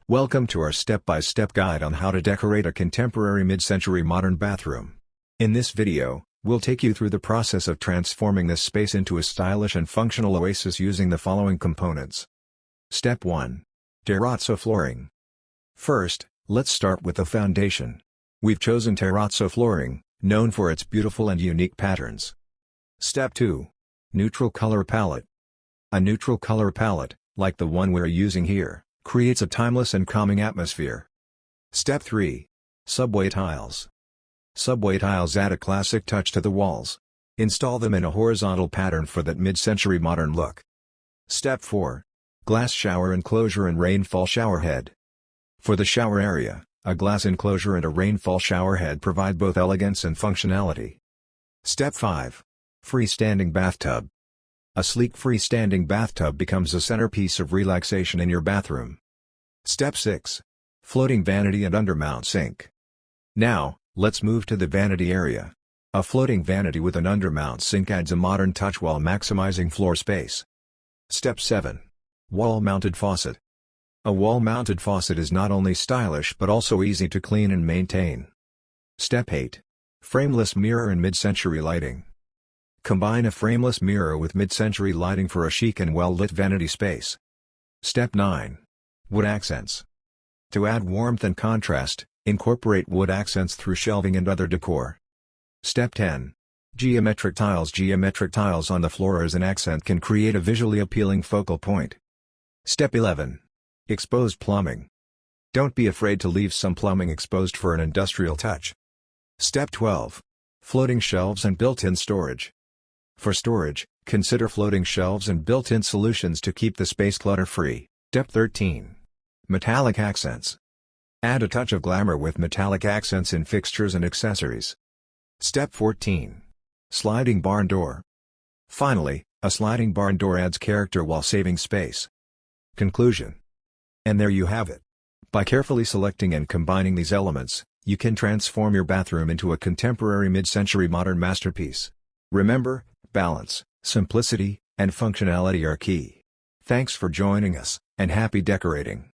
Welcome to our step-by-step guide on how to decorate a contemporary mid-century modern bathroom. In this video, we'll take you through the process of transforming this space into a stylish and functional oasis using the following components. Step 1. Terrazzo Flooring. First, let's start with the foundation. We've chosen Terrazzo Flooring, known for its beautiful and unique patterns. Step 2. Neutral color palette. A neutral color palette, like the one we're using here, creates a timeless and calming atmosphere. Step 3. Subway tiles. Subway tiles add a classic touch to the walls. Install them in a horizontal pattern for that mid-century modern look. Step 4. Glass shower enclosure and rainfall shower head. For the shower area, a glass enclosure and a rainfall shower head provide both elegance and functionality. Step 5. Freestanding bathtub. A sleek freestanding bathtub becomes a centerpiece of relaxation in your bathroom. Step 6. Floating vanity and undermount sink. Now, let's move to the vanity area. A floating vanity with an undermount sink adds a modern touch while maximizing floor space. Step 7. Wall-mounted faucet. A wall-mounted faucet is not only stylish but also easy to clean and maintain. Step 8. Frameless mirror and mid-century lighting. Combine a frameless mirror with mid-century lighting for a chic and well-lit vanity space. Step 9. Wood accents. To add warmth and contrast, incorporate wood accents through shelving and other decor. Step 10. Geometric tiles. Geometric tiles on the floor as an accent can create a visually appealing focal point. Step 11. Exposed plumbing. Don't be afraid to leave some plumbing exposed for an industrial touch. Step 12. Floating shelves and built-in storage. For storage, consider floating shelves and built-in solutions to keep the space clutter-free. Step 13. Metallic accents. Add a touch of glamour with metallic accents in fixtures and accessories. Step 14. Sliding barn door. Finally, a sliding barn door adds character while saving space. Conclusion. And there you have it. By carefully selecting and combining these elements, you can transform your bathroom into a contemporary mid-century modern masterpiece. Remember, balance, simplicity, and functionality are key. Thanks for joining us, and happy decorating!